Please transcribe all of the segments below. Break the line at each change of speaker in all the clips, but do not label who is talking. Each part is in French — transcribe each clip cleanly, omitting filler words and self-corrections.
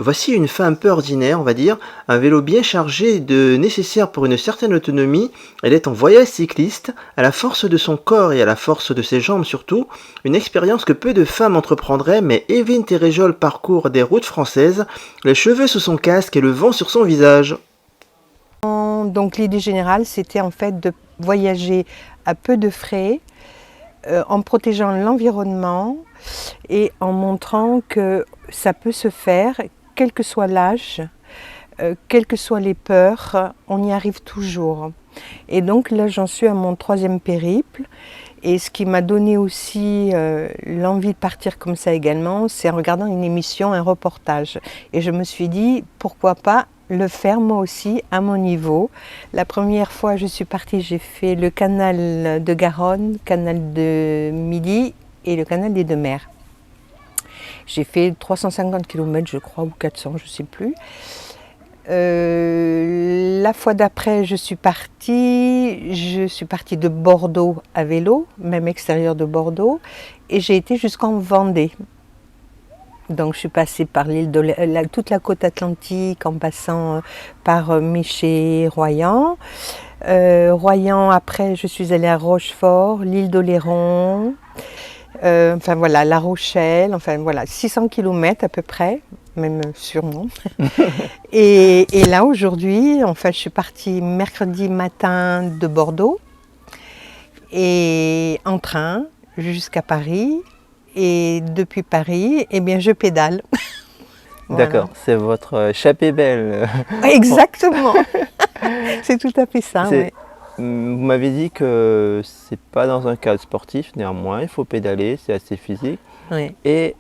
Voici une fin un peu ordinaire, on va dire, un vélo bien chargé de nécessaire pour une certaine autonomie. Elle est en voyage cycliste, à la force de son corps et à la force de ses jambes surtout, une expérience que peu de femmes entreprendraient, mais Evelyne Terrejol parcourt des routes françaises, les cheveux sous son casque et le vent sur son visage.
Donc l'idée générale, c'était en fait de voyager à peu de frais, en protégeant l'environnement et en montrant que ça peut se faire, quel que soit l'âge, quelles que soient les peurs, on y arrive toujours. Et donc là, j'en suis à mon 3e périple. Et ce qui m'a donné aussi l'envie de partir comme ça également, c'est en regardant une émission, un reportage. Et je me suis dit, pourquoi pas le faire moi aussi à mon niveau. La première fois je suis partie, j'ai fait le canal de Garonne, canal de Midi et le canal des Deux Mers. J'ai fait 350 km je crois, ou 400, je ne sais plus. La fois d'après, je suis partie de Bordeaux à vélo, même extérieur de Bordeaux, et j'ai été jusqu'en Vendée. Donc je suis passée par toute la côte atlantique en passant par Méché, Royan. Royan, après je suis allée à Rochefort, l'île d'Oléron, enfin voilà, La Rochelle, enfin voilà, 600 km à peu près, même sûrement. Et là aujourd'hui, enfin je suis partie mercredi matin de Bordeaux et en train jusqu'à Paris. Et depuis Paris, eh bien, je pédale.
Voilà. D'accord, c'est votre échappée belle.
Exactement. C'est tout à fait ça. Ouais.
Vous m'avez dit que c'est pas dans un cadre sportif, néanmoins, il faut pédaler, c'est assez physique.
Ouais.
Et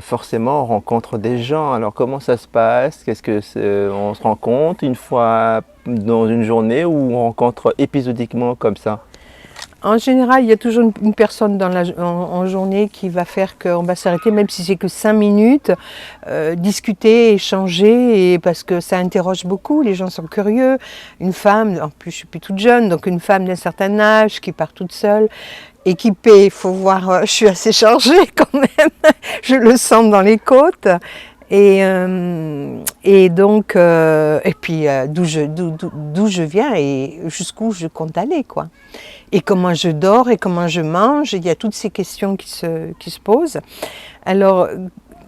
forcément, on rencontre des gens. Alors, comment ça se passe? On se rencontre une fois dans une journée ou on rencontre épisodiquement comme ça?
En général, il y a toujours une personne en journée qui va faire qu'on va s'arrêter, même si c'est que 5 minutes, discuter, échanger, et parce que ça interroge beaucoup, les gens sont curieux. Une femme, en plus je suis plus toute jeune, donc une femme d'un certain âge qui part toute seule, équipée, il faut voir, je suis assez chargée quand même, je le sens dans les côtes. Et donc, et puis d'où je viens et jusqu'où je compte aller, quoi. Et comment je dors et comment je mange, il y a toutes ces questions qui se posent. Alors,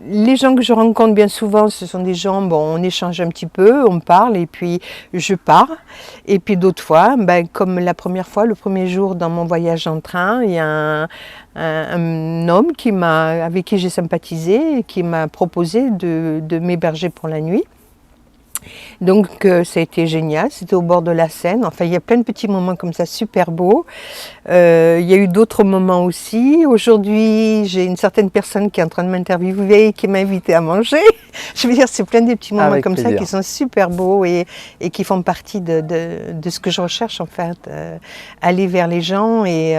les gens que je rencontre bien souvent, ce sont des gens, bon, on échange un petit peu, on parle et puis je pars. Et puis d'autres fois, ben, comme la première fois, le premier jour dans mon voyage en train, il y a un homme avec qui j'ai sympathisé et qui m'a proposé de m'héberger pour la nuit. Donc ça a été génial, c'était au bord de la Seine, enfin il y a plein de petits moments comme ça super beaux. Il y a eu d'autres moments aussi. Aujourd'hui j'ai une certaine personne qui est en train de m'interviewer et qui m'a invité à manger. Je veux dire, c'est plein de petits moments avec comme plaisir. Ça qui sont super beaux et qui font partie de ce que je recherche en fait. Aller vers les gens et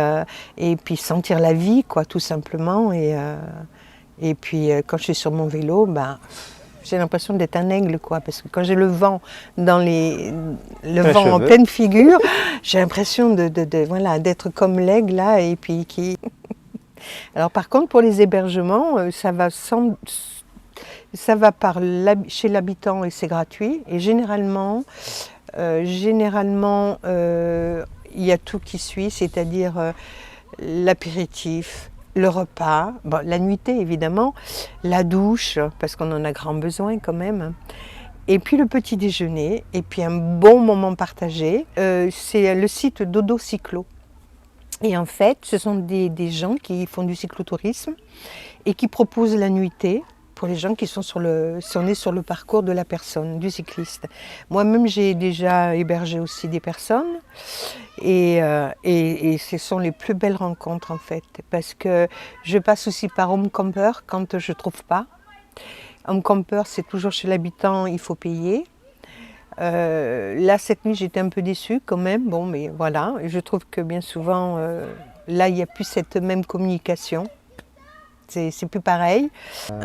puis sentir la vie, quoi, tout simplement. Et puis quand je suis sur mon vélo, ben, j'ai l'impression d'être un aigle, quoi, parce que quand j'ai le vent vent en pleine figure, j'ai l'impression voilà, d'être comme l'aigle là, et puis qui. Alors par contre, pour les hébergements, ça va chez l'habitant et c'est gratuit. Et généralement, il y a tout qui suit, c'est-à-dire l'apéritif, le repas, bon, la nuitée évidemment, la douche, parce qu'on en a grand besoin quand même, et puis le petit déjeuner, et puis un bon moment partagé. C'est le site Dodo Cyclo. Et en fait, ce sont des gens qui font du cyclotourisme et qui proposent la nuitée pour les gens qui sont sur le parcours de la personne, du cycliste. Moi-même, j'ai déjà hébergé aussi des personnes et ce sont les plus belles rencontres en fait, parce que je passe aussi par Home Camper quand je ne trouve pas. Home Camper, c'est toujours chez l'habitant, il faut payer. Là, cette nuit, j'étais un peu déçue quand même, bon, mais voilà, je trouve que bien souvent, là, il n'y a plus cette même communication. C'est plus pareil.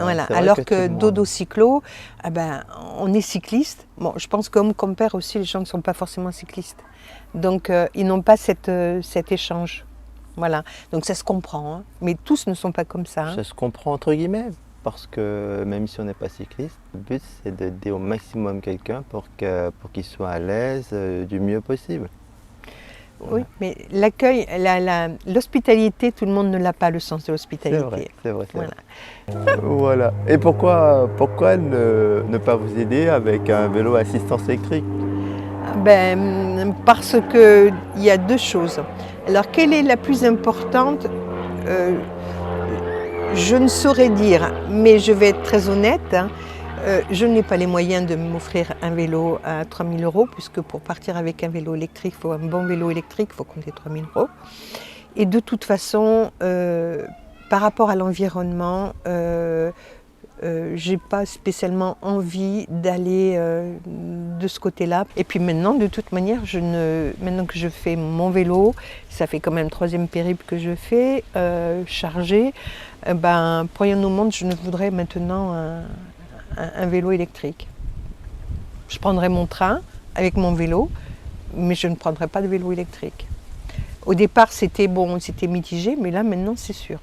Voilà. Alors que Dodo Cyclo, ah ben, on est cycliste. Bon, je pense qu'Home Camper aussi, les gens ne sont pas forcément cyclistes. Donc, ils n'ont pas cet échange. Voilà. Donc, ça se comprend. Hein. Mais tous ne sont pas comme ça. Hein.
Ça se comprend entre guillemets. parce que même si on n'est pas cycliste, le but c'est d'aider au maximum quelqu'un pour qu'il soit à l'aise du mieux possible.
Oui, mais l'accueil, l'hospitalité, tout le monde ne l'a pas, le sens de
C'est
l'hospitalité.
vrai, c'est vrai, c'est
Voilà.
vrai. Voilà. Et pourquoi ne pas vous aider avec un vélo à assistance électrique?
Parce qu'il y a deux choses. Alors, quelle est la plus importante? Euh, Je ne saurais dire, mais je vais être très honnête. Je n'ai pas les moyens de m'offrir un vélo à 3 000 €, puisque pour partir avec un vélo électrique, il faut un bon vélo électrique, il faut compter 3 000 €. Et de toute façon, par rapport à l'environnement, j'ai pas spécialement envie d'aller de ce côté-là. Et puis maintenant, de toute manière, maintenant que je fais mon vélo, ça fait quand même le 3e périple que je fais, chargé, pour rien au monde, je ne voudrais maintenant un vélo électrique. Je prendrais mon train avec mon vélo, mais je ne prendrais pas de vélo électrique. Au départ, c'était mitigé, mais là, maintenant, c'est sûr.